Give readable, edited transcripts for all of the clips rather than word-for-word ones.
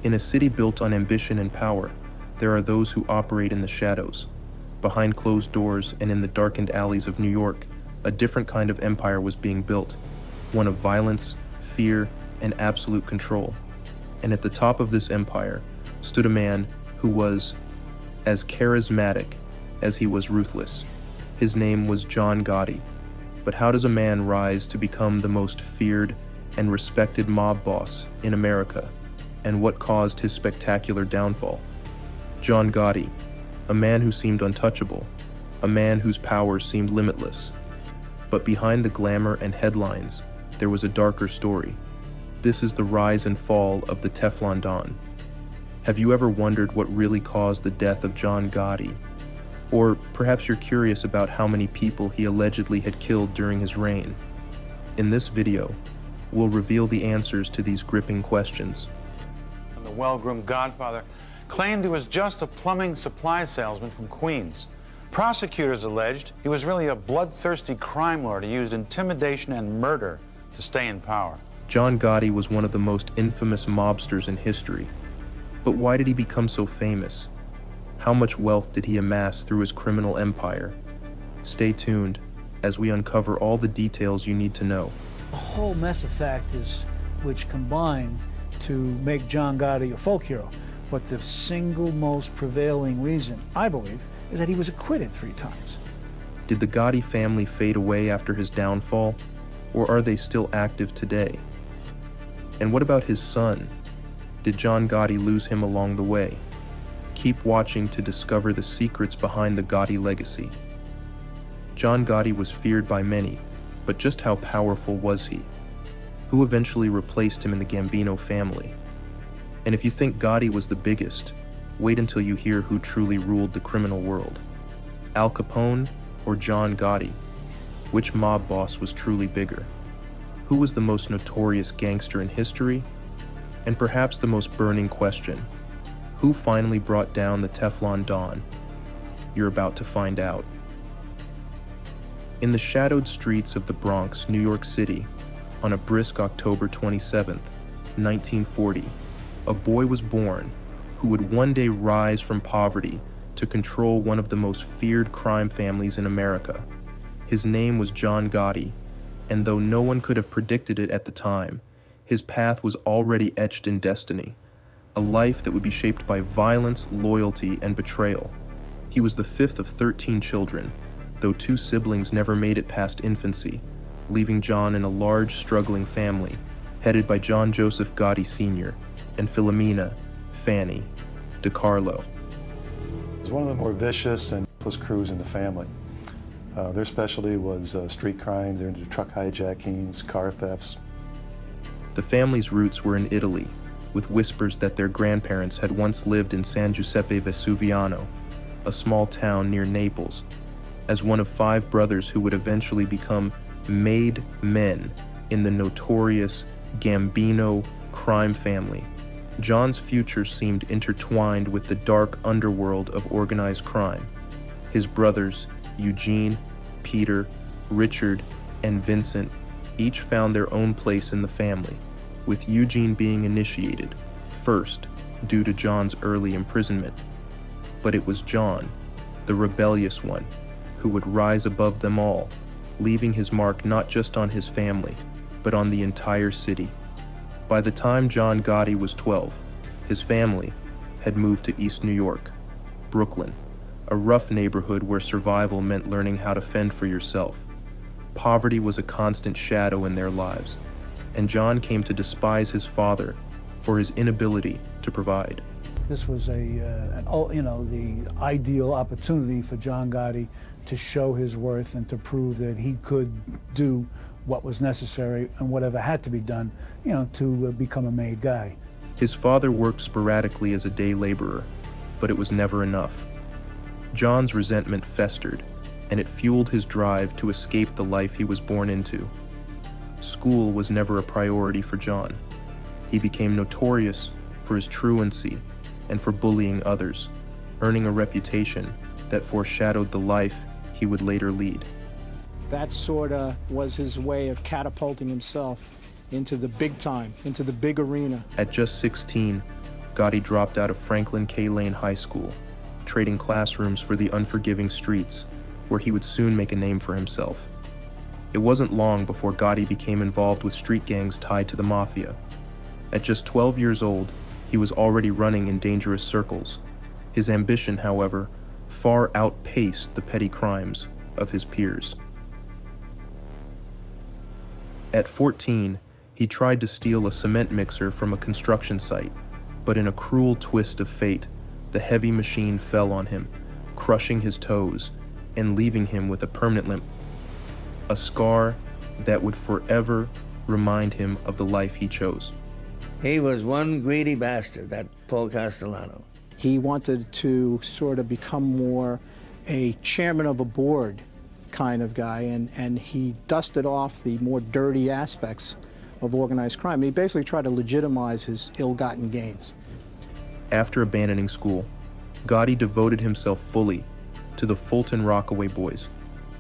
In a city built on ambition and power, there are those who operate in the shadows. Behind closed doors and in the darkened alleys of New York, a different kind of empire was being built, one of violence, fear, and absolute control. And at the top of this empire stood a man who was as charismatic as he was ruthless. His name was John Gotti. But how does a man rise to become the most feared and respected mob boss in America? And what caused his spectacular downfall? John Gotti, a man who seemed untouchable, a man whose power seemed limitless. But behind the glamour and headlines, there was a darker story. This is the rise and fall of the Teflon Don. Have you ever wondered what really caused the death of John Gotti? Or perhaps you're curious about how many people he allegedly had killed during his reign. In this video, we'll reveal the answers to these gripping questions. The well-groomed Godfather claimed he was just a plumbing supply salesman from Queens. Prosecutors alleged he was really a bloodthirsty crime lord who used intimidation and murder to stay in power. John Gotti was one of the most infamous mobsters in history. But why did he become so famous? How much wealth did he amass through his criminal empire? Stay tuned as we uncover all the details you need to know. A whole mess of factors which combine to make John Gotti a folk hero. But the single most prevailing reason, I believe, is that he was acquitted 3 times. Did the Gotti family fade away after his downfall, or are they still active today? And what about his son? Did John Gotti lose him along the way? Keep watching to discover the secrets behind the Gotti legacy. John Gotti was feared by many, but just how powerful was he? Who eventually replaced him in the Gambino family? And if you think Gotti was the biggest, wait until you hear who truly ruled the criminal world. Al Capone or John Gotti? Which mob boss was truly bigger? Who was the most notorious gangster in history? And perhaps the most burning question, who finally brought down the Teflon Don? You're about to find out. In the shadowed streets of the Bronx, New York City, on a brisk October 27th, 1940, a boy was born who would one day rise from poverty to control one of the most feared crime families in America. His name was John Gotti, and though no one could have predicted it at the time, his path was already etched in destiny, a life that would be shaped by violence, loyalty, and betrayal. He was the 5th of 13 children, though 2 siblings never made it past infancy, leaving John in a large, struggling family, headed by John Joseph Gotti Sr. and Philomena Fanny DiCarlo. It was one of the more vicious and ruthless crews in the family. Their specialty was street crimes. They're into truck hijackings, car thefts. The family's roots were in Italy, with whispers that their grandparents had once lived in San Giuseppe Vesuviano, a small town near Naples, as one of 5 brothers who would eventually become made men in the notorious Gambino crime family. John's future seemed intertwined with the dark underworld of organized crime. His brothers, Eugene, Peter, Richard, and Vincent, each found their own place in the family, with Eugene being initiated, first due to John's early imprisonment. But it was John, the rebellious one, who would rise above them all, leaving his mark not just on his family, but on the entire city. By the time John Gotti was 12, his family had moved to East New York, Brooklyn, a rough neighborhood where survival meant learning how to fend for yourself. Poverty was a constant shadow in their lives, and John came to despise his father for his inability to provide. This was the ideal opportunity for John Gotti to show his worth and to prove that he could do what was necessary and whatever had to be done, to become a made guy. His father worked sporadically as a day laborer, but it was never enough. John's resentment festered, and it fueled his drive to escape the life he was born into. School was never a priority for John. He became notorious for his truancy and for bullying others, earning a reputation that foreshadowed the life he would later lead. That sort of was his way of catapulting himself into the big time, into the big arena. At just 16, Gotti dropped out of Franklin K. Lane High School, trading classrooms for the unforgiving streets, where he would soon make a name for himself. It wasn't long before Gotti became involved with street gangs tied to the mafia. At just 12 years old, he was already running in dangerous circles. His ambition, however, far outpaced the petty crimes of his peers. At 14, he tried to steal a cement mixer from a construction site, but in a cruel twist of fate, the heavy machine fell on him, crushing his toes and leaving him with a permanent limp, a scar that would forever remind him of the life he chose. He was one greedy bastard, that Paul Castellano. He wanted to sort of become more a chairman of a board kind of guy, and he dusted off the more dirty aspects of organized crime. He basically tried to legitimize his ill-gotten gains. After abandoning school, Gotti devoted himself fully to the Fulton Rockaway Boys,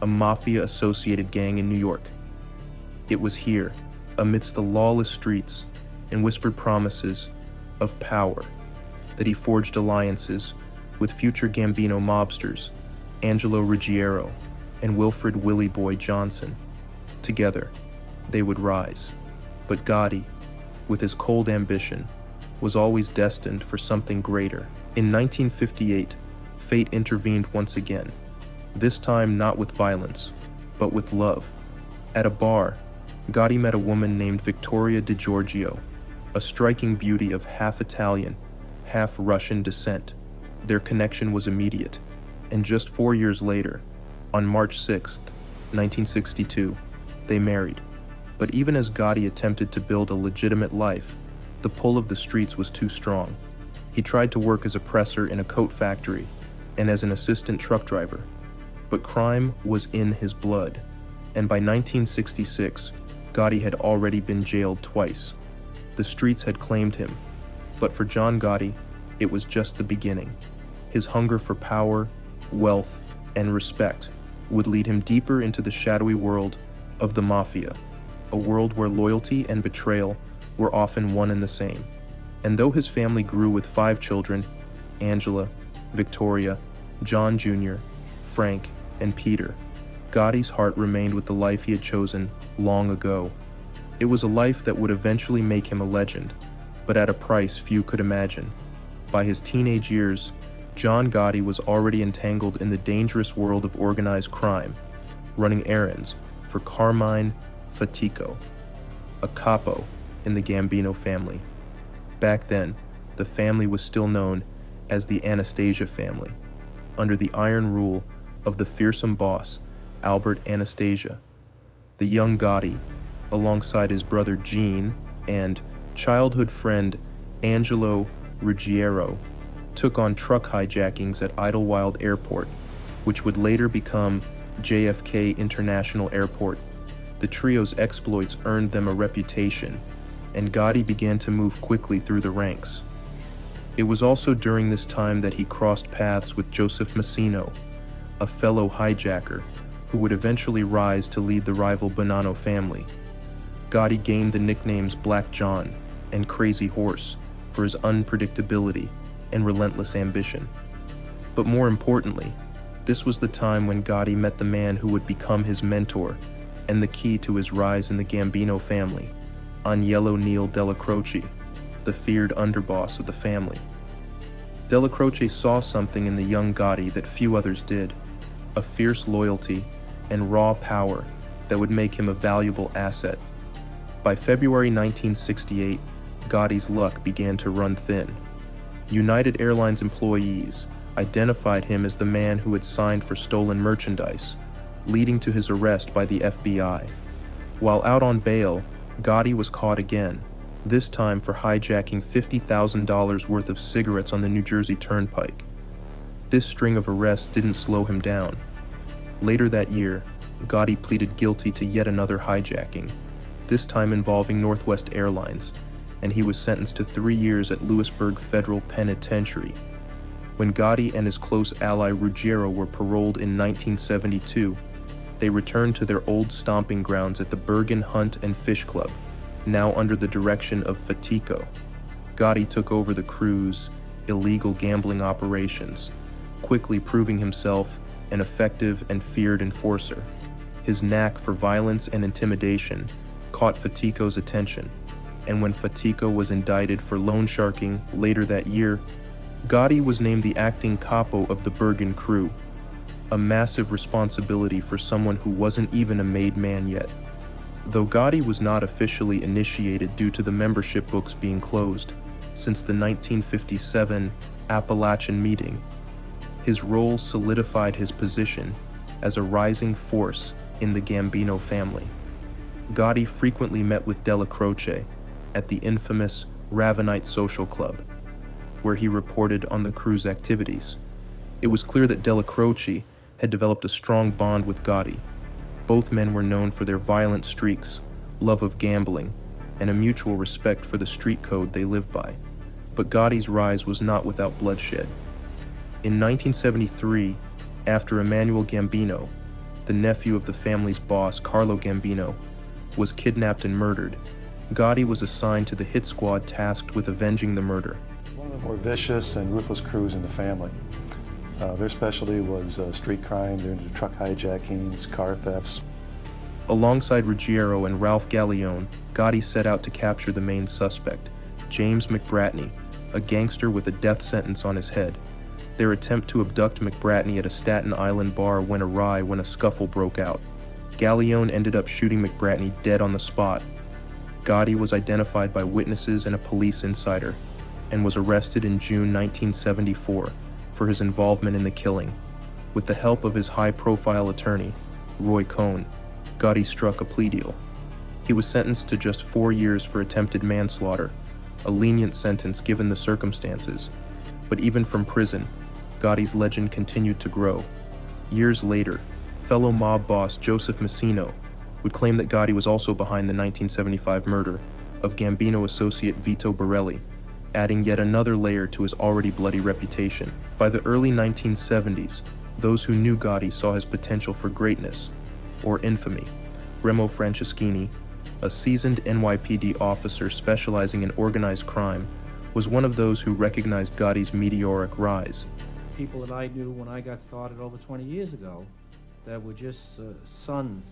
a mafia-associated gang in New York. It was here, amidst the lawless streets and whispered promises of power, that he forged alliances with future Gambino mobsters, Angelo Ruggiero and Wilfred Willie Boy Johnson. Together, they would rise. But Gotti, with his cold ambition, was always destined for something greater. In 1958, fate intervened once again, this time not with violence, but with love. At a bar, Gotti met a woman named Victoria DiGiorgio, a striking beauty of half Italian, half Russian descent. Their connection was immediate, and just 4 years later, on March 6, 1962, they married. But even as Gotti attempted to build a legitimate life, the pull of the streets was too strong. He tried to work as a presser in a coat factory and as an assistant truck driver. But crime was in his blood, and by 1966, Gotti had already been jailed twice. The streets had claimed him, but for John Gotti, it was just the beginning. His hunger for power, wealth, and respect would lead him deeper into the shadowy world of the mafia, a world where loyalty and betrayal were often one and the same. And though his family grew with 5 children, Angela, Victoria, John Jr., Frank, and Peter, Gotti's heart remained with the life he had chosen long ago. It was a life that would eventually make him a legend, but at a price few could imagine. By his teenage years, John Gotti was already entangled in the dangerous world of organized crime, running errands for Carmine Fatico, a capo in the Gambino family. Back then, the family was still known as the Anastasia family, under the iron rule of the fearsome boss, Albert Anastasia. The young Gotti, alongside his brother Gene and childhood friend Angelo Ruggiero, took on truck hijackings at Idlewild Airport, which would later become JFK International Airport. The trio's exploits earned them a reputation, and Gotti began to move quickly through the ranks. It was also during this time that he crossed paths with Joseph Massino, a fellow hijacker who would eventually rise to lead the rival Bonanno family. Gotti gained the nicknames Black John and Crazy Horse for his unpredictability and relentless ambition. But more importantly, this was the time when Gotti met the man who would become his mentor and the key to his rise in the Gambino family, Agnello Neil Della Croce, the feared underboss of the family. Della Croce saw something in the young Gotti that few others did, a fierce loyalty and raw power that would make him a valuable asset. By February 1968, Gotti's luck began to run thin. United Airlines employees identified him as the man who had signed for stolen merchandise, leading to his arrest by the FBI. While out on bail, Gotti was caught again, this time for hijacking $50,000 worth of cigarettes on the New Jersey Turnpike. This string of arrests didn't slow him down. Later that year, Gotti pleaded guilty to yet another hijacking, this time involving Northwest Airlines, and he was sentenced to 3 years at Lewisburg Federal Penitentiary. When Gotti and his close ally Ruggiero were paroled in 1972, they returned to their old stomping grounds at the Bergen Hunt and Fish Club, now under the direction of Fatico. Gotti took over the crew's illegal gambling operations, quickly proving himself an effective and feared enforcer. His knack for violence and intimidation caught Fatico's attention, and when Fatico was indicted for loan sharking later that year, Gotti was named the acting capo of the Bergen crew, a massive responsibility for someone who wasn't even a made man yet. Though Gotti was not officially initiated due to the membership books being closed since the 1957 Appalachian meeting, his role solidified his position as a rising force in the Gambino family. Gotti frequently met with Della Croce at the infamous Ravenite Social Club, where he reported on the crew's activities. It was clear that Della Croce had developed a strong bond with Gotti. Both men were known for their violent streaks, love of gambling, and a mutual respect for the street code they lived by. But Gotti's rise was not without bloodshed. In 1973, after Emmanuel Gambino, the nephew of the family's boss, Carlo Gambino, was kidnapped and murdered, Gotti was assigned to the hit squad tasked with avenging the murder. One of the more vicious and ruthless crews in the family. Their specialty was street crime. They're into truck hijackings, car thefts. Alongside Ruggiero and Ralph Gallione, Gotti set out to capture the main suspect, James McBratney, a gangster with a death sentence on his head. Their attempt to abduct McBratney at a Staten Island bar went awry when a scuffle broke out. Gallione ended up shooting McBratney dead on the spot. Gotti was identified by witnesses and a police insider, and was arrested in June 1974 for his involvement in the killing. With the help of his high-profile attorney, Roy Cohn, Gotti struck a plea deal. He was sentenced to just 4 years for attempted manslaughter, a lenient sentence given the circumstances. But even from prison, Gotti's legend continued to grow. Years later, fellow mob boss Joseph Massino would claim that Gotti was also behind the 1975 murder of Gambino associate Vito Borelli, adding yet another layer to his already bloody reputation. By the early 1970s, those who knew Gotti saw his potential for greatness, or infamy. Remo Franceschini, a seasoned NYPD officer specializing in organized crime, was one of those who recognized Gotti's meteoric rise. People that I knew when I got started over 20 years ago that were just sons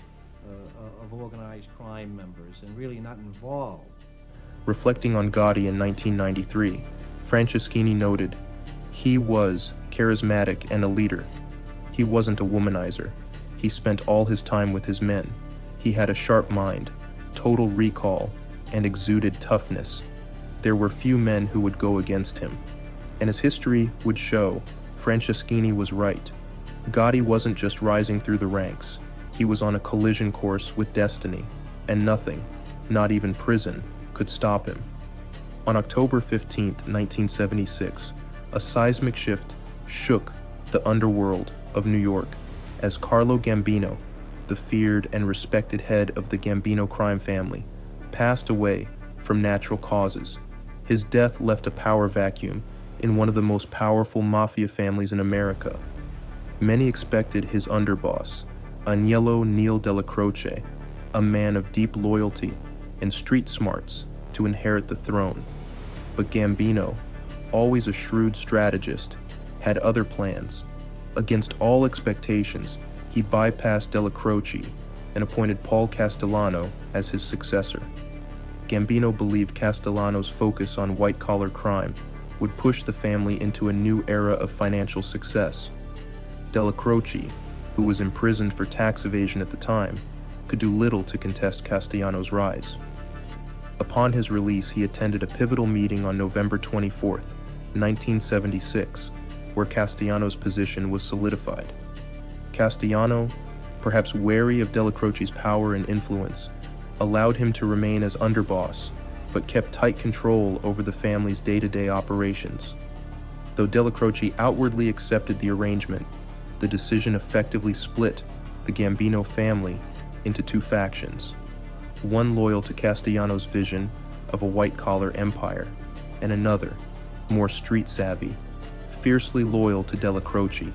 of organized crime members and really not involved. Reflecting on Gotti in 1993, Franceschini noted, "He was charismatic and a leader. He wasn't a womanizer. He spent all his time with his men. He had a sharp mind, total recall, and exuded toughness. There were few men who would go against him." And as history would show, Franceschini was right. Gotti wasn't just rising through the ranks. He was on a collision course with destiny, and nothing, not even prison, could stop him. On October 15, 1976, a seismic shift shook the underworld of New York as Carlo Gambino, the feared and respected head of the Gambino crime family, passed away from natural causes. His death left a power vacuum in one of the most powerful mafia families in America. Many expected his underboss, Agnello Neil Della Croce, a man of deep loyalty and street smarts, to inherit the throne. But Gambino, always a shrewd strategist, had other plans. Against all expectations, he bypassed Della Croce and appointed Paul Castellano as his successor. Gambino believed Castellano's focus on white-collar crime would push the family into a new era of financial success. Della Croce, who was imprisoned for tax evasion at the time, could do little to contest Castellano's rise. Upon his release, he attended a pivotal meeting on November 24, 1976, where Castellano's position was solidified. Castellano, perhaps wary of Della Croce's power and influence, allowed him to remain as underboss, but kept tight control over the family's day-to-day operations. Though Della Croce outwardly accepted the arrangement, the decision effectively split the Gambino family into two factions, one loyal to Castellano's vision of a white-collar empire, and another, more street-savvy, fiercely loyal to Della Croce.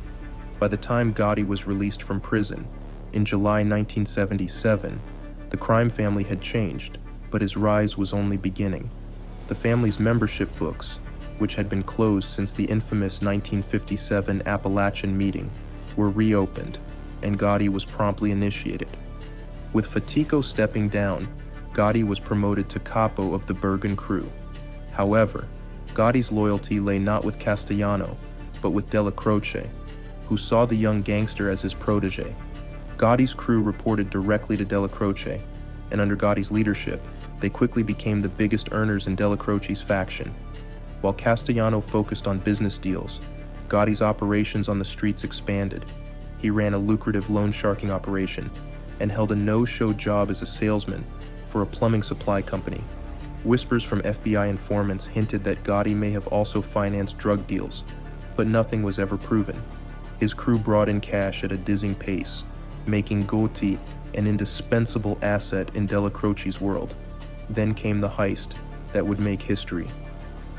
By the time Gotti was released from prison, in July 1977, the crime family had changed, but his rise was only beginning. The family's membership books, which had been closed since the infamous 1957 Appalachian meeting, were reopened, and Gotti was promptly initiated. With Fatico stepping down, Gotti was promoted to capo of the Bergen crew. However, Gotti's loyalty lay not with Castellano, but with Della Croce, who saw the young gangster as his protege. Gotti's crew reported directly to Della Croce, and under Gotti's leadership, they quickly became the biggest earners in Della Croce's faction. While Castellano focused on business deals, Gotti's operations on the streets expanded. He ran a lucrative loan sharking operation and held a no-show job as a salesman for a plumbing supply company. Whispers from FBI informants hinted that Gotti may have also financed drug deals, but nothing was ever proven. His crew brought in cash at a dizzying pace, making Gotti an indispensable asset in Della Croce's world. Then came the heist that would make history.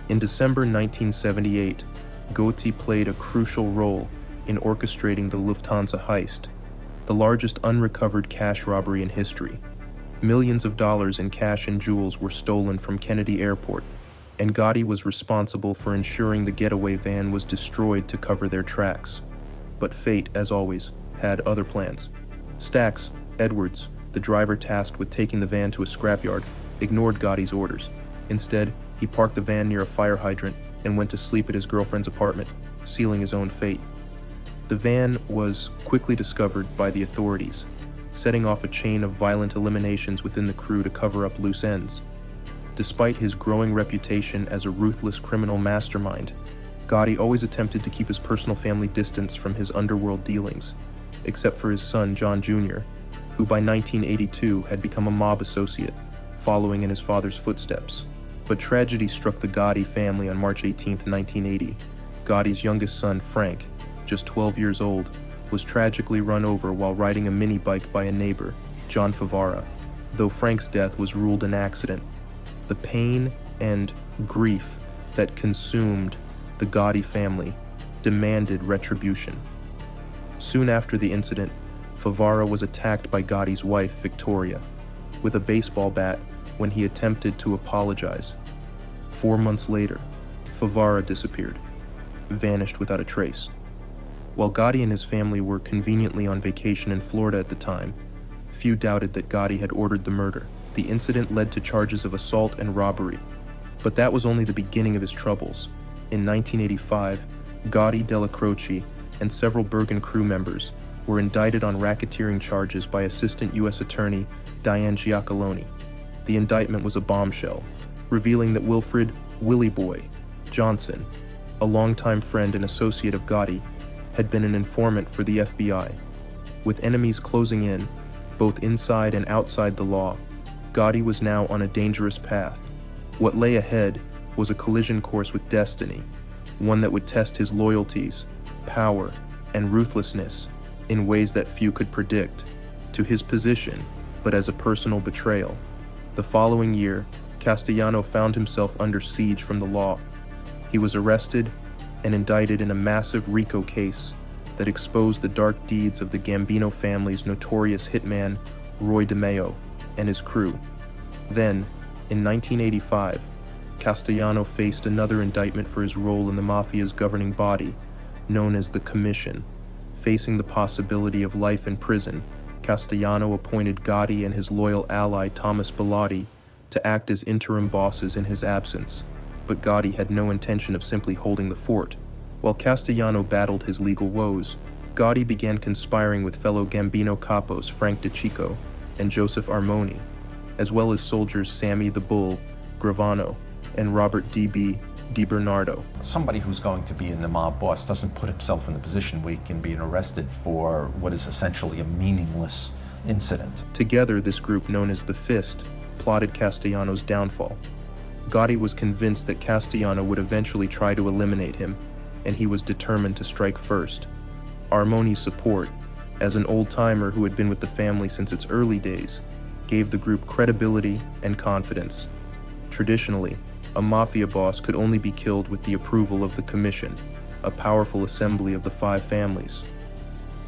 In December 1978, Gotti played a crucial role in orchestrating the Lufthansa heist, the largest unrecovered cash robbery in history. Millions of dollars in cash and jewels were stolen from Kennedy Airport, and Gotti was responsible for ensuring the getaway van was destroyed to cover their tracks. But fate, as always, had other plans. Stax Edwards, the driver tasked with taking the van to a scrapyard, ignored Gotti's orders. Instead, he parked the van near a fire hydrant and went to sleep at his girlfriend's apartment, sealing his own fate. The van was quickly discovered by the authorities, setting off a chain of violent eliminations within the crew to cover up loose ends. Despite his growing reputation as a ruthless criminal mastermind, Gotti always attempted to keep his personal family distance from his underworld dealings, except for his son John Jr., who by 1982 had become a mob associate, following in his father's footsteps. But tragedy struck the Gotti family on March 18, 1980. Gotti's youngest son, Frank, just 12 years old, was tragically run over while riding a mini bike by a neighbor, John Favara. Though Frank's death was ruled an accident, the pain and grief that consumed the Gotti family demanded retribution. Soon after the incident, Favara was attacked by Gotti's wife, Victoria, with a baseball bat when he attempted to apologize. 4 months later, Favara disappeared, vanished without a trace. While Gotti and his family were conveniently on vacation in Florida at the time, few doubted that Gotti had ordered the murder. The incident led to charges of assault and robbery, but that was only the beginning of his troubles. In 1985, Gotti, Della Croce, and several Bergen crew members were indicted on racketeering charges by Assistant U.S. Attorney Diane Giacalone. The indictment was a bombshell, revealing that Wilfred "Willie Boy" Johnson, a longtime friend and associate of Gotti, had been an informant for the FBI. With enemies closing in, both inside and outside the law, Gotti was now on a dangerous path. What lay ahead was a collision course with destiny, one that would test his loyalties, power, and ruthlessness in ways that few could predict, to his position, but as a personal betrayal. The following year, Castellano found himself under siege from the law. He was arrested and indicted in a massive RICO case that exposed the dark deeds of the Gambino family's notorious hitman, Roy DeMeo, and his crew. Then, in 1985, Castellano faced another indictment for his role in the mafia's governing body, known as the Commission. Facing the possibility of life in prison, Castellano appointed Gotti and his loyal ally Thomas Bellotti to act as interim bosses in his absence. But Gotti had no intention of simply holding the fort. While Castellano battled his legal woes, Gotti began conspiring with fellow Gambino capos Frank DeCicco and Joseph Armoni, as well as soldiers Sammy the Bull, Gravano, and Robert D.B. DiBernardo. Somebody who's going to be in the mob boss doesn't put himself in the position where he can be arrested for what is essentially a meaningless incident. Together, this group, known as the Fist, plotted Castellano's downfall. Gotti was convinced that Castellano would eventually try to eliminate him, and he was determined to strike first. Armoni's support, as an old-timer who had been with the family since its early days, gave the group credibility and confidence. Traditionally, a mafia boss could only be killed with the approval of the Commission, a powerful assembly of the 5 families.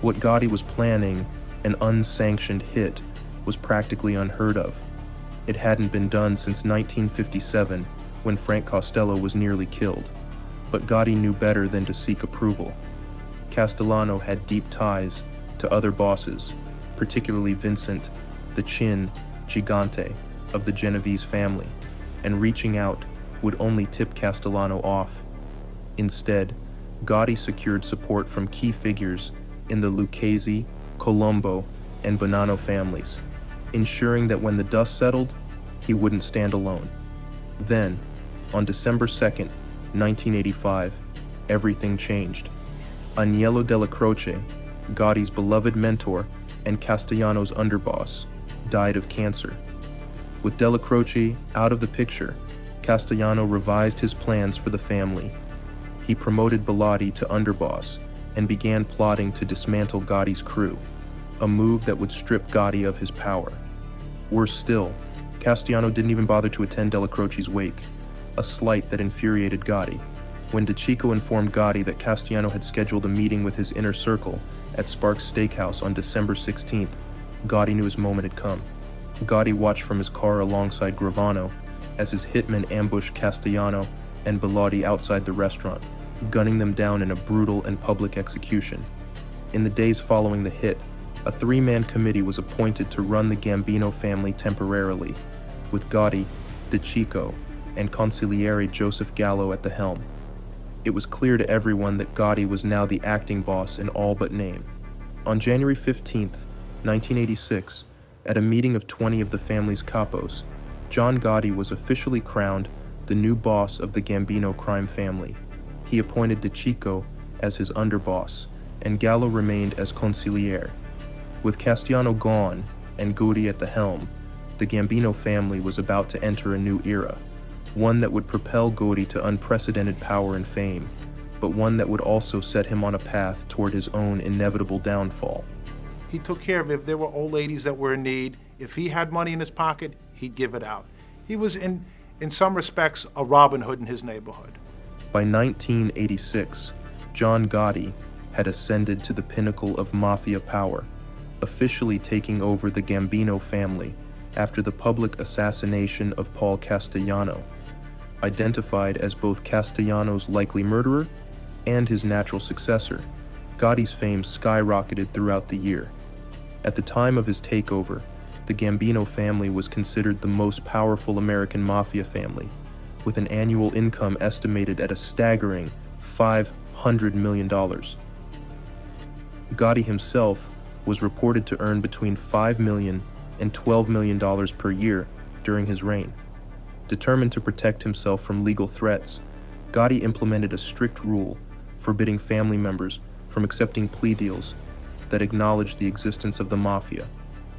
What Gotti was planning, an unsanctioned hit, was practically unheard of. It hadn't been done since 1957, when Frank Costello was nearly killed. But Gotti knew better than to seek approval. Castellano had deep ties to other bosses, particularly Vincent, the Chin Gigante of the Genovese family, and reaching out would only tip Castellano off. Instead, Gotti secured support from key figures in the Lucchese, Colombo, and Bonanno families, ensuring that when the dust settled, he wouldn't stand alone. Then, on December 2nd, 1985, everything changed. Agnello della Croce, Gotti's beloved mentor and Castellano's underboss, died of cancer. With Della Croce out of the picture, Castellano revised his plans for the family. He promoted Bellotti to underboss and began plotting to dismantle Gotti's crew, a move that would strip Gotti of his power. Worse still, Castellano didn't even bother to attend Della Croce's wake, a slight that infuriated Gotti. When DeCicco informed Gotti that Castellano had scheduled a meeting with his inner circle at Sparks Steakhouse on December 16th, Gotti knew his moment had come. Gotti watched from his car alongside Gravano as his hitmen ambushed Castellano and Bellotti outside the restaurant, gunning them down in a brutal and public execution. In the days following the hit, a three-man committee was appointed to run the Gambino family temporarily, with Gotti, DeCicco, and consigliere Joseph Gallo at the helm. It was clear to everyone that Gotti was now the acting boss in all but name. On January 15th, 1986, at a meeting of 20 of the family's capos, John Gotti was officially crowned the new boss of the Gambino crime family. He appointed DeCicco as his underboss, and Gallo remained as consigliere. With Castellano gone and Gotti at the helm, the Gambino family was about to enter a new era, one that would propel Gotti to unprecedented power and fame, but one that would also set him on a path toward his own inevitable downfall. He took care of if there were old ladies that were in need. If he had money in his pocket, he'd give it out. He was, in some respects, a Robin Hood in his neighborhood. By 1986, John Gotti had ascended to the pinnacle of mafia power, officially taking over the Gambino family after the public assassination of Paul Castellano, identified as both Castellano's likely murderer and his natural successor. Gotti's fame skyrocketed throughout the year. At the time of his takeover, the Gambino family was considered the most powerful American mafia family, with an annual income estimated at a staggering $500 million. Gotti himself was reported to earn between $5 million and $12 million per year during his reign. Determined to protect himself from legal threats, Gotti implemented a strict rule forbidding family members from accepting plea deals that acknowledged the existence of the mafia,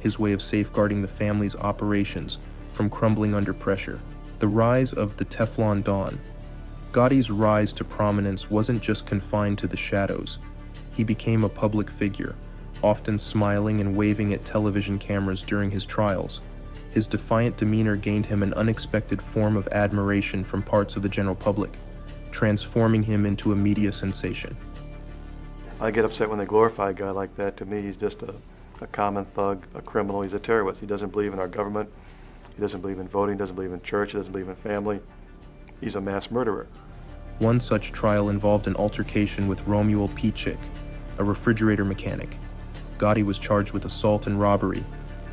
his way of safeguarding the family's operations from crumbling under pressure. The rise of the Teflon Don. Gotti's rise to prominence wasn't just confined to the shadows. He became a public figure, often smiling and waving at television cameras during his trials. His defiant demeanor gained him an unexpected form of admiration from parts of the general public, transforming him into a media sensation. I get upset when they glorify a guy like that. To me, he's just a common thug, a criminal. He's a terrorist. He doesn't believe in our government. He doesn't believe in voting, doesn't believe in church, he doesn't believe in family. He's a mass murderer. One such trial involved an altercation with Romuald Picik, a refrigerator mechanic. Gotti was charged with assault and robbery,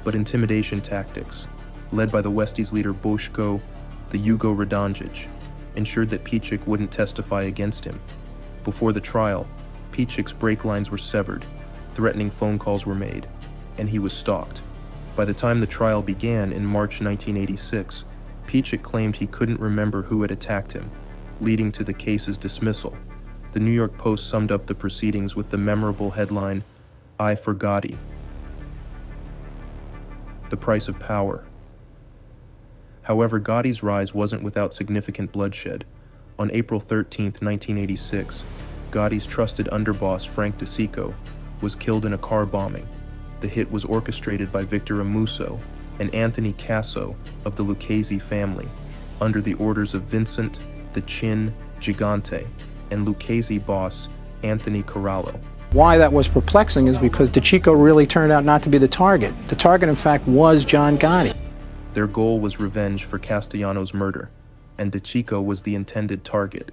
but intimidation tactics, led by the Westies leader Boško the Yugo Radonjic, ensured that Picik wouldn't testify against him. Before the trial, Picik's brake lines were severed, threatening phone calls were made, and he was stalked. By the time the trial began in March 1986, Picik claimed he couldn't remember who had attacked him, leading to the case's dismissal. The New York Post summed up the proceedings with the memorable headline, "I for Gotti." The price of power. However, Gotti's rise wasn't without significant bloodshed. On April 13, 1986, Gotti's trusted underboss Frank DeCicco was killed in a car bombing. The hit was orchestrated by Victor Amuso and Anthony Casso of the Lucchese family, under the orders of Vincent the Chin Gigante and Lucchese boss Anthony Corallo. Why that was perplexing is because DeCicco really turned out not to be the target. The target, in fact, was John Gotti. Their goal was revenge for Castellano's murder, and DeCicco was the intended target.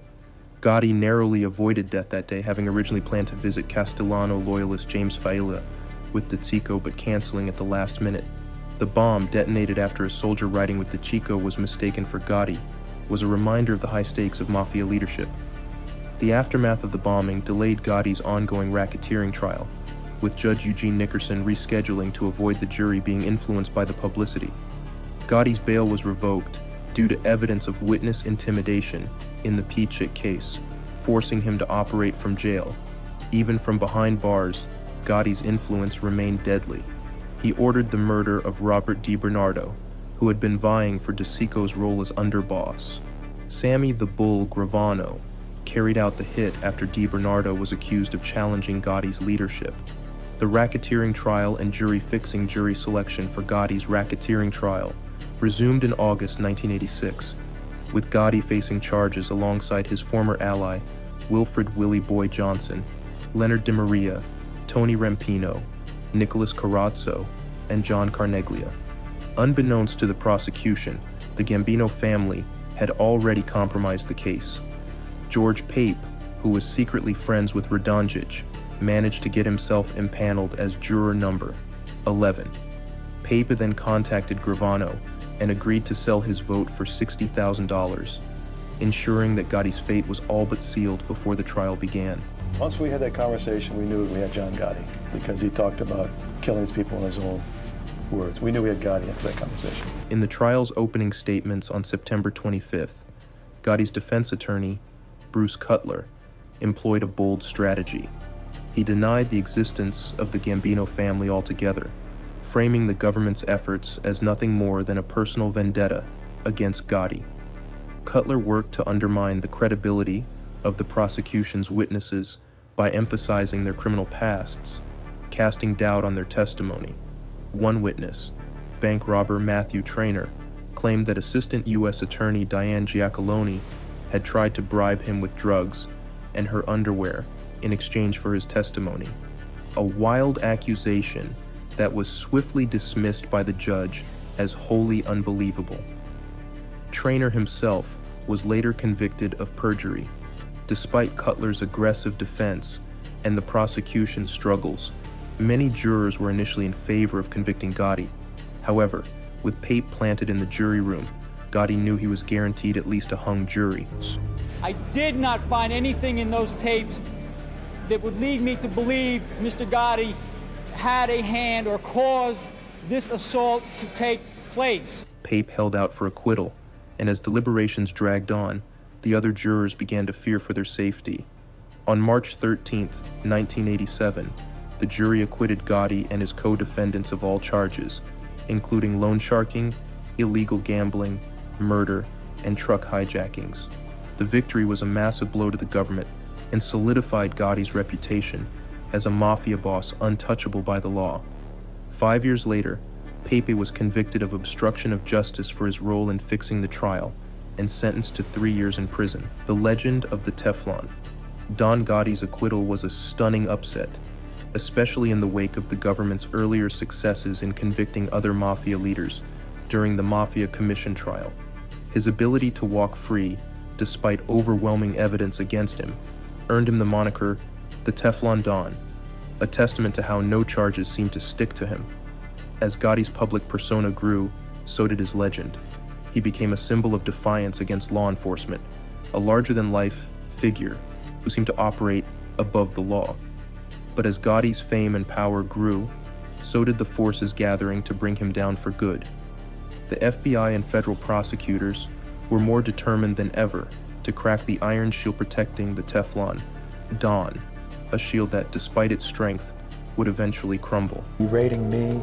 Gotti narrowly avoided death that day, having originally planned to visit Castellano loyalist James Failla with DeCicco, but canceling at the last minute. The bomb, detonated after a soldier riding with DeCicco was mistaken for Gotti, was a reminder of the high stakes of mafia leadership. The aftermath of the bombing delayed Gotti's ongoing racketeering trial, with Judge Eugene Nickerson rescheduling to avoid the jury being influenced by the publicity. Gotti's bail was revoked due to evidence of witness intimidation in the Pichik case, forcing him to operate from jail. Even from behind bars, Gotti's influence remained deadly. He ordered the murder of Robert DiBernardo, who had been vying for DeCicco's role as underboss. Sammy the Bull Gravano carried out the hit after DiBernardo was accused of challenging Gotti's leadership. The racketeering trial and jury-fixing jury selection for Gotti's racketeering trial resumed in August 1986, with Gotti facing charges alongside his former ally, Wilfred Willie Boy Johnson, Leonard DiMaria, Tony Rampino, Nicholas Carrazzo, and John Carneglia. Unbeknownst to the prosecution, the Gambino family had already compromised the case. George Pape, who was secretly friends with Radonjic, managed to get himself impaneled as juror number 11. Pape then contacted Gravano and agreed to sell his vote for $60,000, ensuring that Gotti's fate was all but sealed before the trial began. Once we had that conversation, we knew we had John Gotti, because he talked about killing his people in his own words. We knew we had Gotti after that conversation. In the trial's opening statements on September 25th, Gotti's defense attorney, Bruce Cutler, employed a bold strategy. He denied the existence of the Gambino family altogether, framing the government's efforts as nothing more than a personal vendetta against Gotti. Cutler worked to undermine the credibility of the prosecution's witnesses by emphasizing their criminal pasts, casting doubt on their testimony. One witness, bank robber Matthew Traynor, claimed that Assistant U.S. Attorney Diane Giacalone had tried to bribe him with drugs and her underwear in exchange for his testimony, a wild accusation that was swiftly dismissed by the judge as wholly unbelievable. Traynor himself was later convicted of perjury. Despite Cutler's aggressive defense and the prosecution's struggles, many jurors were initially in favor of convicting Gotti. However, with Pape planted in the jury room, Gotti knew he was guaranteed at least a hung jury. I did not find anything in those tapes that would lead me to believe Mr. Gotti had a hand or caused this assault to take place. Pape held out for acquittal, and as deliberations dragged on, the other jurors began to fear for their safety. On March 13, 1987, the jury acquitted Gotti and his co-defendants of all charges, including loan sharking, illegal gambling, murder, and truck hijackings. The victory was a massive blow to the government and solidified Gotti's reputation as a mafia boss untouchable by the law. 5 years later, Pape was convicted of obstruction of justice for his role in fixing the trial and sentenced to 3 years in prison. The legend of the Teflon. Don Gotti's acquittal was a stunning upset, especially in the wake of the government's earlier successes in convicting other mafia leaders during the Mafia Commission trial. His ability to walk free, despite overwhelming evidence against him, earned him the moniker the Teflon Don, a testament to how no charges seemed to stick to him. As Gotti's public persona grew, so did his legend. He became a symbol of defiance against law enforcement, a larger-than-life figure who seemed to operate above the law. But as Gotti's fame and power grew, so did the forces gathering to bring him down for good. The FBI and federal prosecutors were more determined than ever to crack the iron shield protecting the Teflon Don, a shield that, despite its strength, would eventually crumble. Berating me,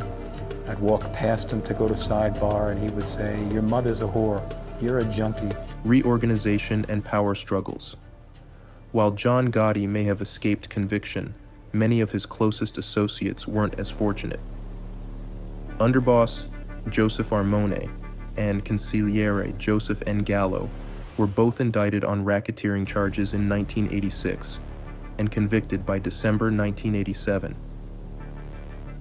I'd walk past him to go to sidebar and he would say, "Your mother's a whore, you're a junkie." Reorganization and power struggles. While John Gotti may have escaped conviction, many of his closest associates weren't as fortunate. Underboss Joseph Armone and consigliere Joseph N. Gallo were both indicted on racketeering charges in 1986 and convicted by December 1987.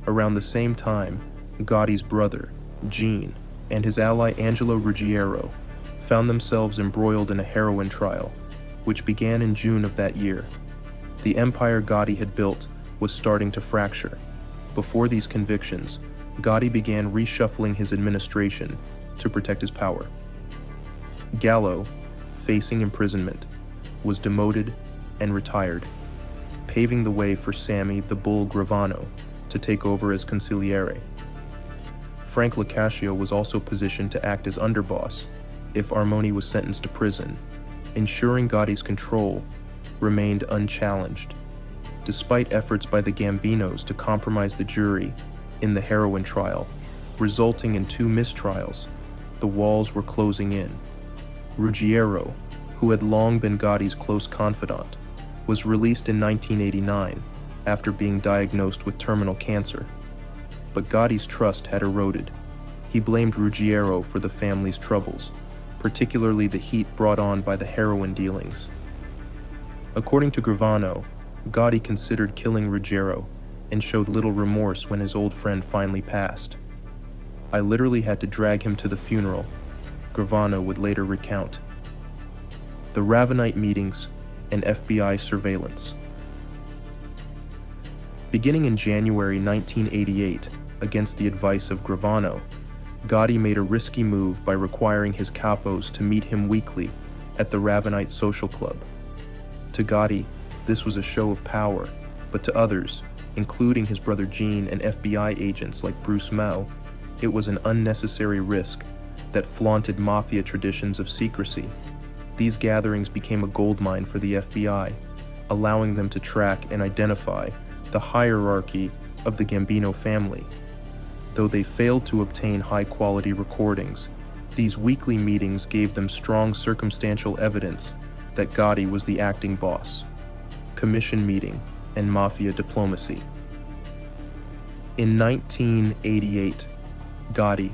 Around the same time, Gotti's brother, Gene, and his ally Angelo Ruggiero found themselves embroiled in a heroin trial, which began in June of that year. The empire Gotti had built was starting to fracture. Before these convictions, Gotti began reshuffling his administration to protect his power. Gallo, facing imprisonment, was demoted and retired, paving the way for Sammy the Bull Gravano to take over as consigliere. Frank Locascio was also positioned to act as underboss if Armoni was sentenced to prison, ensuring Gotti's control remained unchallenged. Despite efforts by the Gambinos to compromise the jury in the heroin trial, resulting in 2 mistrials, the walls were closing in. Ruggiero, who had long been Gotti's close confidant, was released in 1989 after being diagnosed with terminal cancer. But Gotti's trust had eroded. He blamed Ruggiero for the family's troubles, particularly the heat brought on by the heroin dealings. According to Gravano, Gotti considered killing Ruggiero and showed little remorse when his old friend finally passed. "I literally had to drag him to the funeral," Gravano would later recount. The Ravenite meetings and FBI surveillance. Beginning in January 1988, against the advice of Gravano, Gotti made a risky move by requiring his capos to meet him weekly at the Ravenite Social Club. To Gotti, this was a show of power, but to others, including his brother Gene and FBI agents like Bruce Mau, it was an unnecessary risk that flaunted mafia traditions of secrecy. These gatherings became a goldmine for the FBI, allowing them to track and identify the hierarchy of the Gambino family. Though they failed to obtain high-quality recordings, these weekly meetings gave them strong circumstantial evidence that Gotti was the acting boss. Commission meeting and mafia diplomacy. In 1988, Gotti,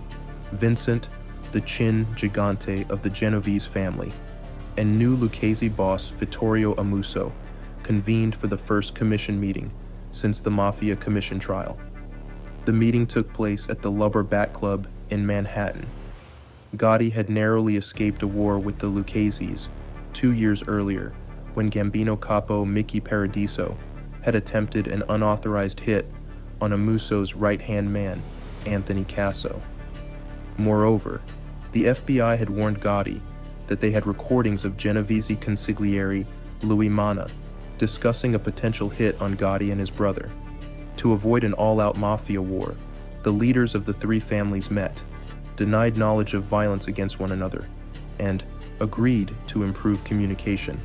Vincent, the Chin Gigante of the Genovese family, and new Lucchese boss Vittorio Amuso convened for the first commission meeting since the Mafia Commission trial. The meeting took place at the Lubber Bat Club in Manhattan. Gotti had narrowly escaped a war with the Luccheses 2 years earlier when Gambino capo Mickey Paradiso had attempted an unauthorized hit on Amuso's right-hand man, Anthony Casso. Moreover, the FBI had warned Gotti that they had recordings of Genovese consigliere Louis Mana discussing a potential hit on Gotti and his brother. To avoid an all-out mafia war, the leaders of the 3 families met, denied knowledge of violence against one another, and agreed to improve communication.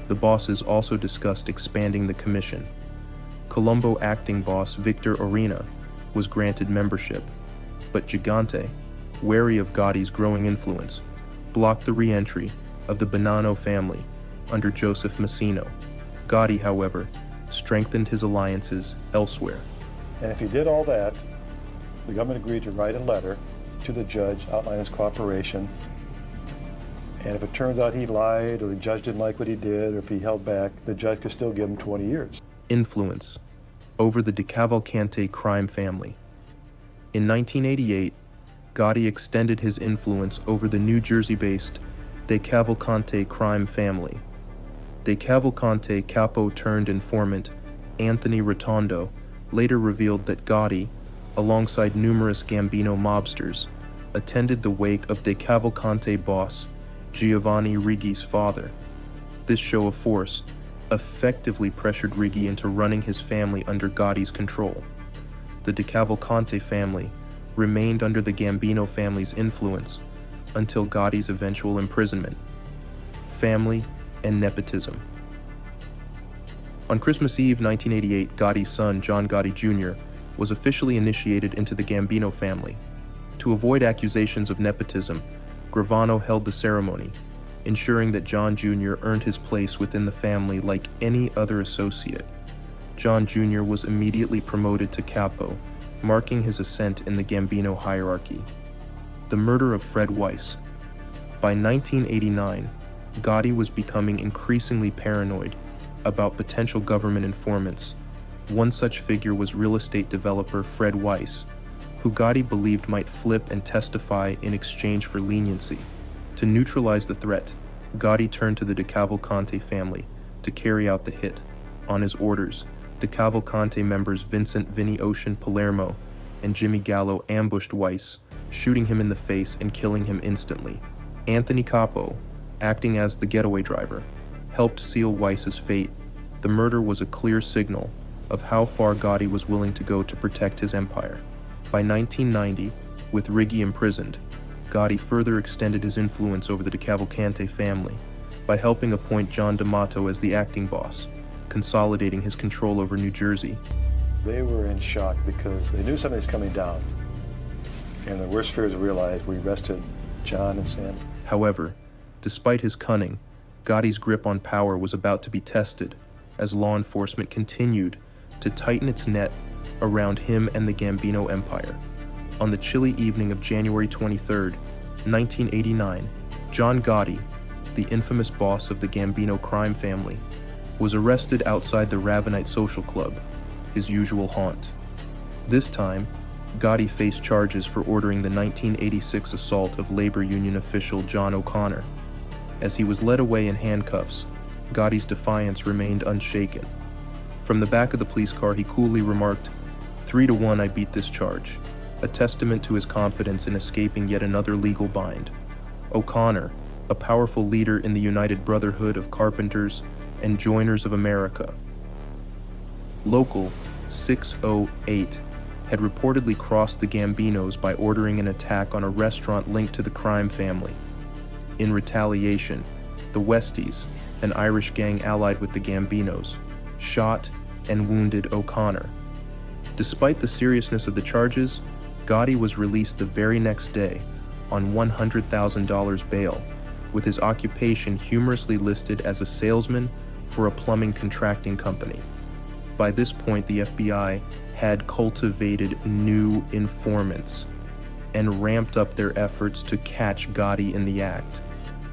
The bosses also discussed expanding the commission. Colombo acting boss Victor Orena was granted membership, but Gigante, wary of Gotti's growing influence, blocked the re-entry of the Bonanno family under Joseph Massino. Gotti, however, strengthened his alliances elsewhere. And if he did all that, the government agreed to write a letter to the judge outlining his cooperation. And if it turns out he lied, or the judge didn't like what he did, or if he held back, the judge could still give him 20 years. Influence over the De Cavalcante crime family. In 1988, Gotti extended his influence over the New Jersey-based De Cavalcante crime family. De Cavalcante capo-turned-informant Anthony Rotondo later revealed that Gotti, alongside numerous Gambino mobsters, attended the wake of De Cavalcante boss Giovanni Righi's father. This show of force effectively pressured Righi into running his family under Gotti's control. The De Cavalcante family remained under the Gambino family's influence until Gotti's eventual imprisonment. Family and nepotism. On Christmas Eve 1988, Gotti's son, John Gotti Jr., was officially initiated into the Gambino family. To avoid accusations of nepotism, Gravano held the ceremony, ensuring that John Jr. earned his place within the family like any other associate. John Jr. was immediately promoted to capo, marking his ascent in the Gambino hierarchy. The murder of Fred Weiss. By 1989, Gotti was becoming increasingly paranoid about potential government informants. One such figure was real estate developer Fred Weiss, who Gotti believed might flip and testify in exchange for leniency. To neutralize the threat, Gotti turned to the DeCavalcante family to carry out the hit. On his orders, DeCavalcante members Vincent "Vinny" Ocean Palermo and Jimmy Gallo ambushed Weiss, shooting him in the face and killing him instantly. Anthony Capo, acting as the getaway driver, helped seal Weiss's fate. The murder was a clear signal of how far Gotti was willing to go to protect his empire. By 1990, with Riggi imprisoned, Gotti further extended his influence over the DeCavalcante family by helping appoint John D'Amato as the acting boss, consolidating his control over New Jersey. They were in shock because they knew something was coming down. And their worst fears realized we arrested John and Sam. However, despite his cunning, Gotti's grip on power was about to be tested as law enforcement continued to tighten its net around him and the Gambino empire. On the chilly evening of January 23, 1989, John Gotti, the infamous boss of the Gambino crime family, was arrested outside the Ravenite Social Club, his usual haunt. This time, Gotti faced charges for ordering the 1986 assault of labor union official John O'Connor. As he was led away in handcuffs, Gotti's defiance remained unshaken. From the back of the police car, he coolly remarked, "3-1 I beat this charge," a testament to his confidence in escaping yet another legal bind. O'Connor, a powerful leader in the United Brotherhood of Carpenters and Joiners of America. Local 608 had reportedly crossed the Gambinos by ordering an attack on a restaurant linked to the crime family. In retaliation, the Westies, an Irish gang allied with the Gambinos, shot and wounded O'Connor. Despite the seriousness of the charges, Gotti was released the very next day on $100,000 bail, with his occupation humorously listed as a salesman for a plumbing contracting company. By this point, the FBI had cultivated new informants and ramped up their efforts to catch Gotti in the act.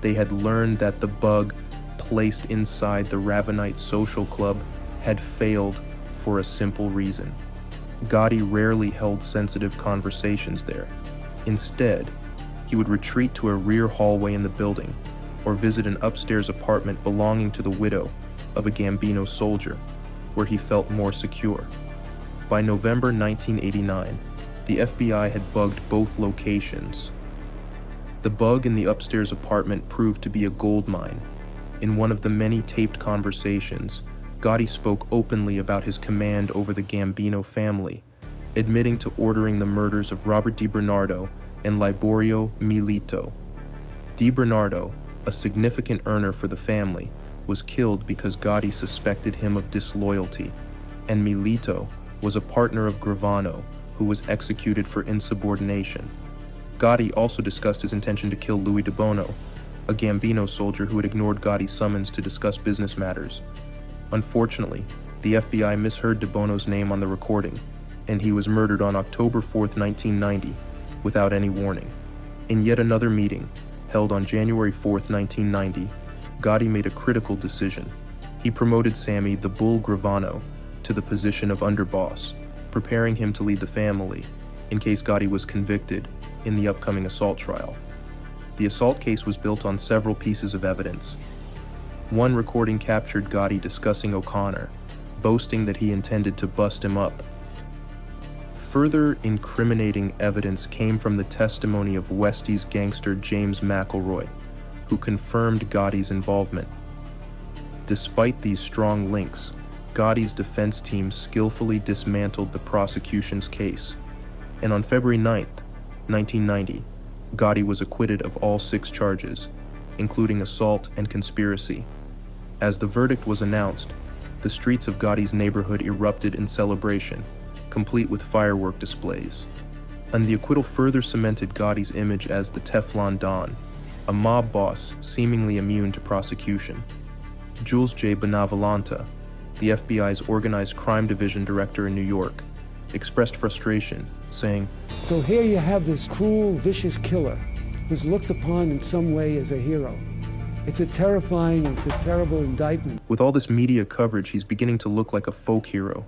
They had learned that the bug placed inside the Ravenite Social Club had failed for a simple reason. Gotti rarely held sensitive conversations there. Instead, he would retreat to a rear hallway in the building or visit an upstairs apartment belonging to the widow of a Gambino soldier, where he felt more secure. By November 1989, the FBI had bugged both locations. The bug in the upstairs apartment proved to be a gold mine. In one of the many taped conversations, Gotti spoke openly about his command over the Gambino family, admitting to ordering the murders of Robert DiBernardo and Liborio Milito. DiBernardo, a significant earner for the family, was killed because Gotti suspected him of disloyalty, and Milito was a partner of Gravano, who was executed for insubordination. Gotti also discussed his intention to kill Louis de Bono, a Gambino soldier who had ignored Gotti's summons to discuss business matters. Unfortunately, the FBI misheard de Bono's name on the recording, and he was murdered on October 4, 1990, without any warning. In yet another meeting, held on January 4, 1990, Gotti made a critical decision. He promoted Sammy the Bull Gravano to the position of underboss, preparing him to lead the family in case Gotti was convicted in the upcoming assault trial. The assault case was built on several pieces of evidence. One recording captured Gotti discussing O'Connor, boasting that he intended to bust him up. Further incriminating evidence came from the testimony of Westies gangster James McElroy, who confirmed Gotti's involvement. Despite these strong links, Gotti's defense team skillfully dismantled the prosecution's case, and on February 9, 1990, Gotti was acquitted of all 6 charges, including assault and conspiracy. As the verdict was announced, the streets of Gotti's neighborhood erupted in celebration, complete with firework displays. And the acquittal further cemented Gotti's image as the Teflon Don, a mob boss seemingly immune to prosecution. Jules J. Benavolenta, the FBI's Organized Crime Division director in New York, expressed frustration, saying, "So here you have this cruel, vicious killer who's looked upon in some way as a hero. It's a terrifying and it's a terrible indictment." With all this media coverage, he's beginning to look like a folk hero.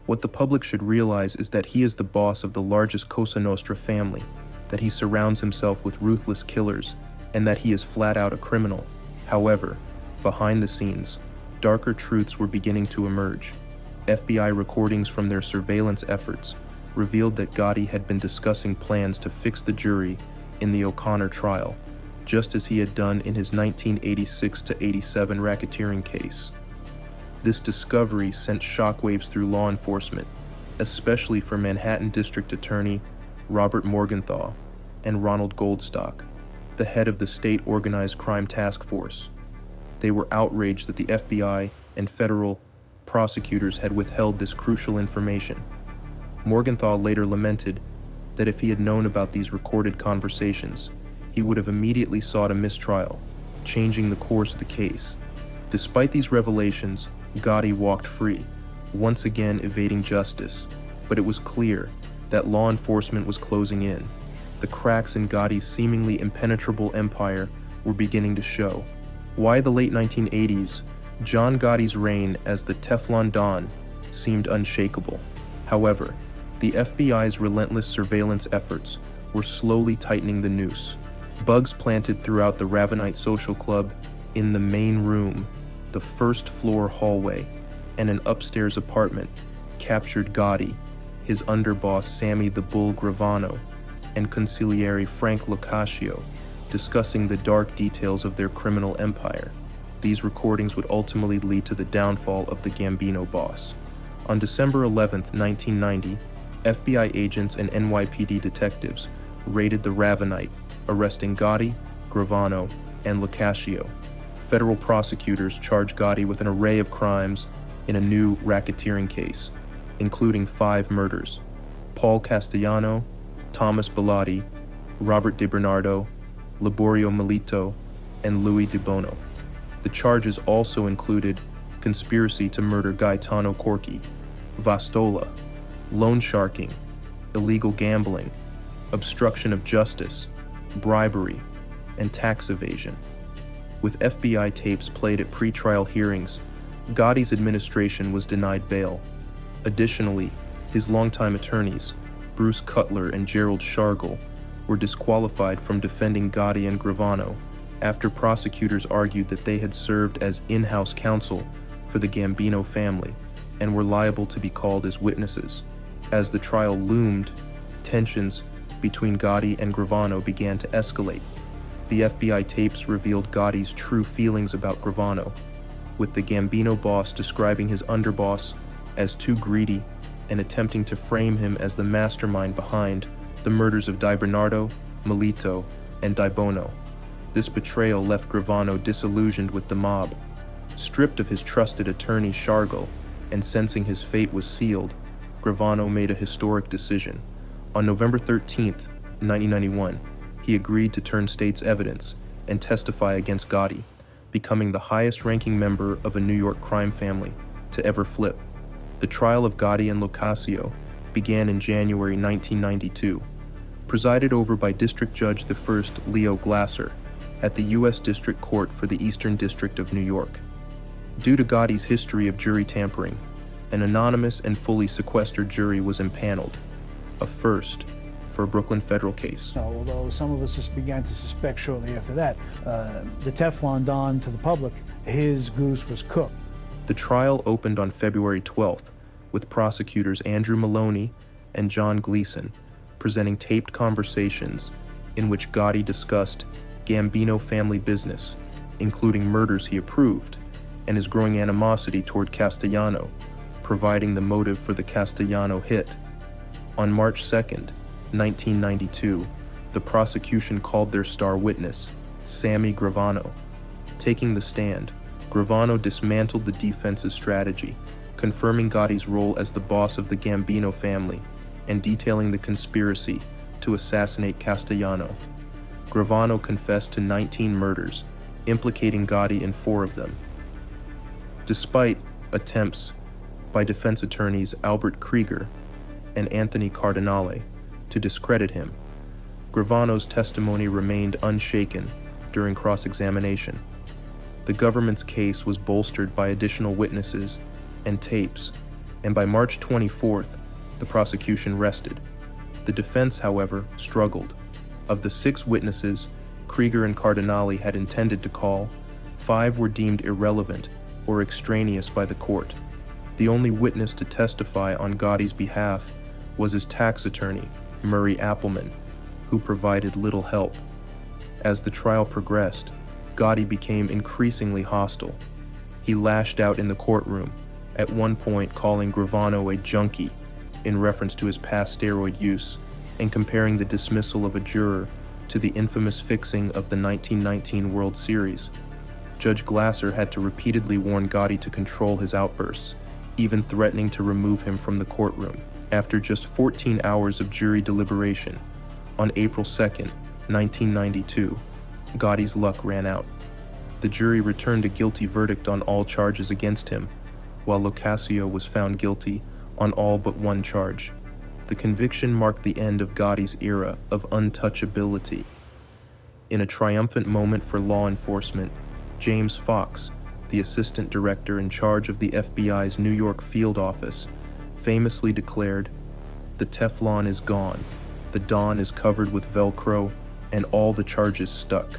What the public should realize is that he is the boss of the largest Cosa Nostra family, that he surrounds himself with ruthless killers, and that he is flat out a criminal. However, behind the scenes, darker truths were beginning to emerge. FBI recordings from their surveillance efforts revealed that Gotti had been discussing plans to fix the jury in the O'Connor trial, just as he had done in his 1986-87 racketeering case. This discovery sent shockwaves through law enforcement, especially for Manhattan District Attorney Robert Morgenthau and Ronald Goldstock, the head of the State Organized Crime Task Force. They were outraged that the FBI and federal prosecutors had withheld this crucial information. Morgenthau later lamented that if he had known about these recorded conversations, he would have immediately sought a mistrial, changing the course of the case. Despite these revelations, Gotti walked free, once again evading justice, but it was clear that law enforcement was closing in. The cracks in Gotti's seemingly impenetrable empire were beginning to show. Why the late 1980s, John Gotti's reign as the Teflon Don seemed unshakable. However, the FBI's relentless surveillance efforts were slowly tightening the noose. Bugs planted throughout the Ravenite Social Club, in the main room, the first-floor hallway, and an upstairs apartment captured Gotti, his underboss Sammy the Bull Gravano, and consigliere Frank Locascio, discussing the dark details of their criminal empire. These recordings would ultimately lead to the downfall of the Gambino boss. On December 11, 1990, FBI agents and NYPD detectives raided the Ravenite, arresting Gotti, Gravano, and Locascio. Federal prosecutors charged Gotti with an array of crimes in a new racketeering case, including 5 murders: Paul Castellano, Thomas Bellotti, Robert DiBernardo, Liborio Milito, and Louis Di Bono. The charges also included conspiracy to murder Gaetano Corky, Vastola, loan sharking, illegal gambling, obstruction of justice, bribery, and tax evasion. With FBI tapes played at pretrial hearings, Gotti's administration was denied bail. Additionally, his longtime attorneys, Bruce Cutler and Gerald Shargel, were disqualified from defending Gotti and Gravano after prosecutors argued that they had served as in-house counsel for the Gambino family and were liable to be called as witnesses. As the trial loomed, tensions between Gotti and Gravano began to escalate. The FBI tapes revealed Gotti's true feelings about Gravano, with the Gambino boss describing his underboss as too greedy and attempting to frame him as the mastermind behind the murders of DiBernardo, Milito, and Di Bono. This betrayal left Gravano disillusioned with the mob. Stripped of his trusted attorney Shargel and sensing his fate was sealed, Gravano made a historic decision. On November 13, 1991, he agreed to turn state's evidence and testify against Gotti, becoming the highest-ranking member of a New York crime family to ever flip. The trial of Gotti and Locascio began in January 1992, presided over by District Judge I Leo Glasser at the U.S. District Court for the Eastern District of New York. Due to Gotti's history of jury tampering, an anonymous and fully sequestered jury was impaneled, a first for a Brooklyn federal case. Although some of us just began to suspect shortly after that, the Teflon Don to the public, his goose was cooked. The trial opened on February 12th, with prosecutors Andrew Maloney and John Gleason presenting taped conversations in which Gotti discussed Gambino family business, including murders he approved, and his growing animosity toward Castellano, providing the motive for the Castellano hit. On March 2nd, 1992, the prosecution called their star witness, Sammy Gravano. Taking the stand, Gravano dismantled the defense's strategy, confirming Gotti's role as the boss of the Gambino family and detailing the conspiracy to assassinate Castellano. Gravano confessed to 19 murders, implicating Gotti in 4 of them. Despite attempts by defense attorneys Albert Krieger and Anthony Cardinale to discredit him, Gravano's testimony remained unshaken during cross-examination. The government's case was bolstered by additional witnesses and tapes, and by March 24th, the prosecution rested. The defense, however, struggled. Of the 6 witnesses, Krieger and Cardinali had intended to call, 5 were deemed irrelevant or extraneous by the court. The only witness to testify on Gotti's behalf was his tax attorney, Murray Appleman, who provided little help. As the trial progressed, Gotti became increasingly hostile. He lashed out in the courtroom, at one point calling Gravano a junkie in reference to his past steroid use, and comparing the dismissal of a juror to the infamous fixing of the 1919 World Series. Judge Glasser had to repeatedly warn Gotti to control his outbursts, even threatening to remove him from the courtroom. After just 14 hours of jury deliberation, on April 2, 1992, Gotti's luck ran out. The jury returned a guilty verdict on all charges against him, while Locascio was found guilty on all but one charge. The conviction marked the end of Gotti's era of untouchability. In a triumphant moment for law enforcement, James Fox, the assistant director in charge of the FBI's New York field office, famously declared, "The Teflon is gone, the Don is covered with Velcro, and all the charges stuck."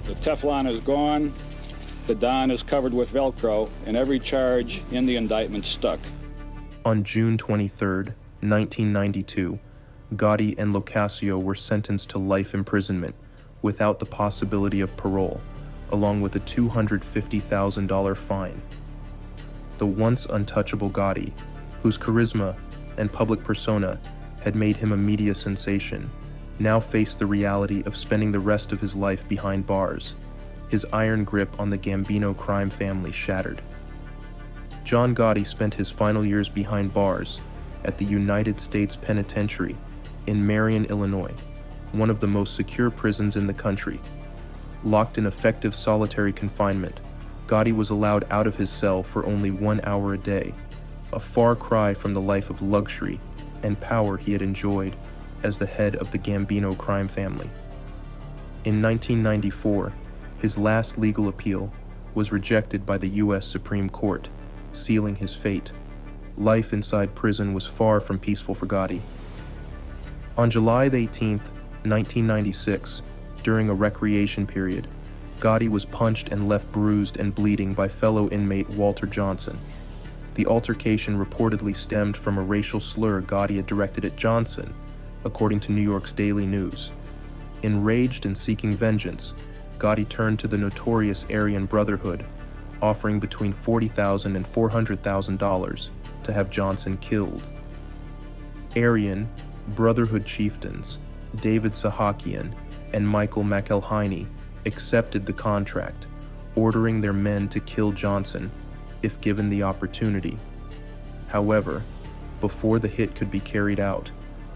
The Teflon is gone, the Don is covered with Velcro, and every charge in the indictment stuck. On June 23, 1992, Gotti and Locascio were sentenced to life imprisonment without the possibility of parole, along with a $250,000 fine. The once untouchable Gotti, whose charisma and public persona had made him a media sensation, now faced the reality of spending the rest of his life behind bars, his iron grip on the Gambino crime family shattered. John Gotti spent his final years behind bars at the United States Penitentiary in Marion, Illinois, one of the most secure prisons in the country. Locked in effective solitary confinement, Gotti was allowed out of his cell for only 1 hour a day, a far cry from the life of luxury and power he had enjoyed as the head of the Gambino crime family. In 1994, his last legal appeal was rejected by the U.S. Supreme Court, sealing his fate. Life inside prison was far from peaceful for Gotti. On July 18, 1996, during a recreation period, Gotti was punched and left bruised and bleeding by fellow inmate Walter Johnson. The altercation reportedly stemmed from a racial slur Gotti had directed at Johnson, according to New York's Daily News. Enraged and seeking vengeance, Gotti turned to the notorious Aryan Brotherhood, offering between $40,000 and $400,000 to have Johnson killed. Aryan Brotherhood chieftains David Sahakian and Michael McElhiney accepted the contract, ordering their men to kill Johnson if given the opportunity. However, before the hit could be carried out,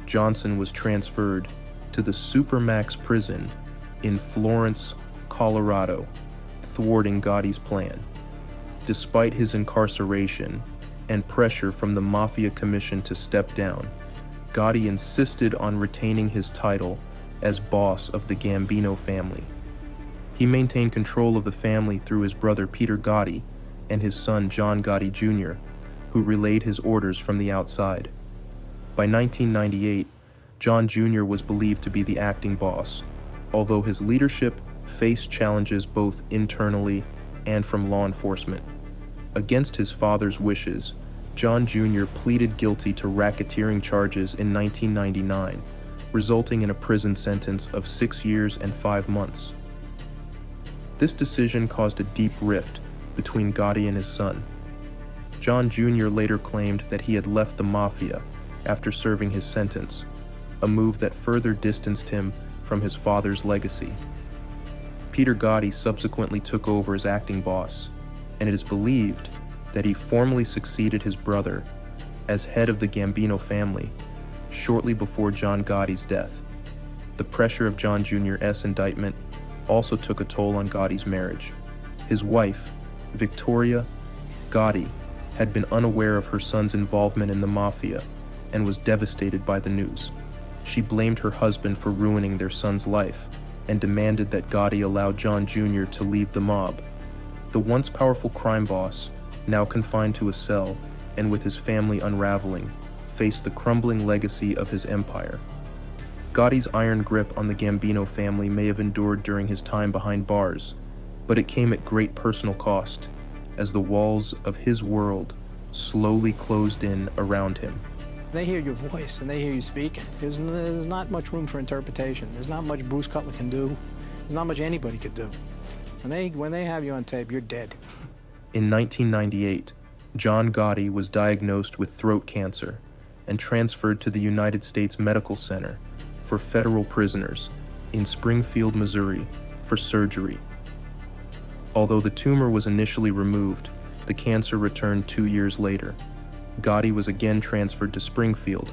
Johnson was transferred to the Supermax prison in Florence, Colorado, thwarting Gotti's plan. Despite his incarceration and pressure from the Mafia Commission to step down, Gotti insisted on retaining his title as boss of the Gambino family. He maintained control of the family through his brother Peter Gotti and his son John Gotti Jr., who relayed his orders from the outside. By 1998, John Jr. was believed to be the acting boss, although his leadership faced challenges both internally and from law enforcement. Against his father's wishes, John Jr. pleaded guilty to racketeering charges in 1999, resulting in a prison sentence of 6 years and 5 months. This decision caused a deep rift between Gotti and his son. John Jr. later claimed that he had left the Mafia after serving his sentence, a move that further distanced him from his father's legacy. Peter Gotti subsequently took over as acting boss, and it is believed that he formally succeeded his brother as head of the Gambino family shortly before John Gotti's death. The pressure of John Jr.'s indictment also took a toll on Gotti's marriage. His wife, Victoria Gotti, had been unaware of her son's involvement in the Mafia and was devastated by the news. She blamed her husband for ruining their son's life and demanded that Gotti allow John Jr. to leave the mob. The once powerful crime boss, now confined to a cell and with his family unraveling, faced the crumbling legacy of his empire. Gotti's iron grip on the Gambino family may have endured during his time behind bars, but it came at great personal cost, as the walls of his world slowly closed in around him. They hear your voice and they hear you speaking. There's not much room for interpretation. There's not much Bruce Cutler can do. There's not much anybody could do. When they have you on tape, you're dead. In 1998, John Gotti was diagnosed with throat cancer and transferred to the United States Medical Center for federal prisoners in Springfield, Missouri, for surgery. Although the tumor was initially removed, the cancer returned 2 years later. Gotti was again transferred to Springfield,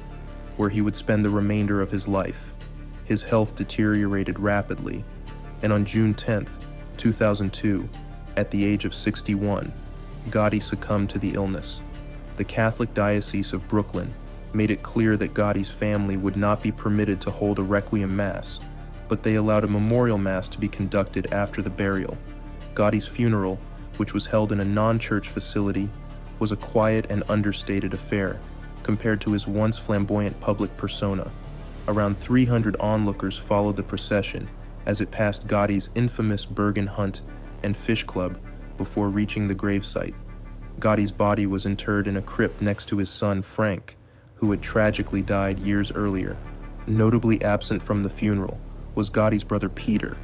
where he would spend the remainder of his life. His health deteriorated rapidly, and on June 10, 2002, at the age of 61, Gotti succumbed to the illness. The Catholic Diocese of Brooklyn made it clear that Gotti's family would not be permitted to hold a requiem mass, but they allowed a memorial mass to be conducted after the burial. Gotti's funeral, which was held in a non-church facility, was a quiet and understated affair compared to his once flamboyant public persona. Around 300 onlookers followed the procession as it passed Gotti's infamous Bergen Hunt and Fish Club before reaching the gravesite. Gotti's body was interred in a crypt next to his son Frank, who had tragically died years earlier. Notably absent from the funeral was Gotti's brother Peter,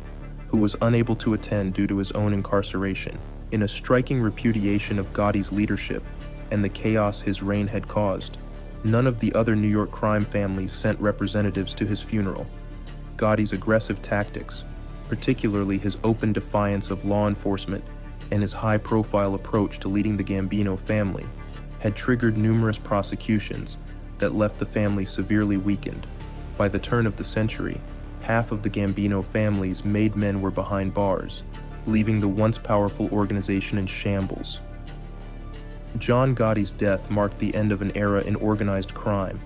who was unable to attend due to his own incarceration. In a striking repudiation of Gotti's leadership and the chaos his reign had caused, none of the other New York crime families sent representatives to his funeral. Gotti's aggressive tactics, particularly his open defiance of law enforcement and his high-profile approach to leading the Gambino family, had triggered numerous prosecutions that left the family severely weakened. By the turn of the century, half of the Gambino family's made men were behind bars, leaving the once powerful organization in shambles. John Gotti's death marked the end of an era in organized crime,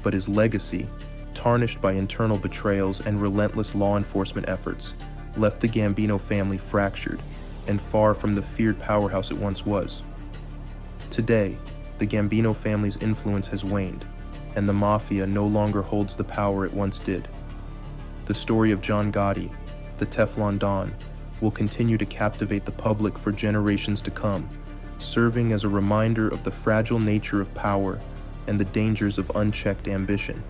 but his legacy, tarnished by internal betrayals and relentless law enforcement efforts, left the Gambino family fractured and far from the feared powerhouse it once was. Today, the Gambino family's influence has waned, and the mafia no longer holds the power it once did. The story of John Gotti, the Teflon Don, will continue to captivate the public for generations to come, serving as a reminder of the fragile nature of power and the dangers of unchecked ambition.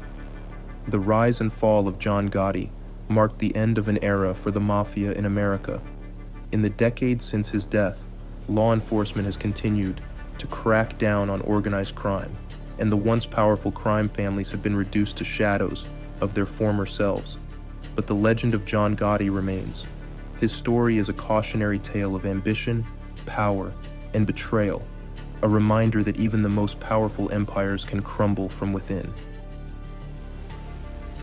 The rise and fall of John Gotti marked the end of an era for the mafia in America. In the decades since his death, law enforcement has continued to crack down on organized crime, and the once powerful crime families have been reduced to shadows of their former selves. But the legend of John Gotti remains. His story is a cautionary tale of ambition, power, and betrayal, a reminder that even the most powerful empires can crumble from within.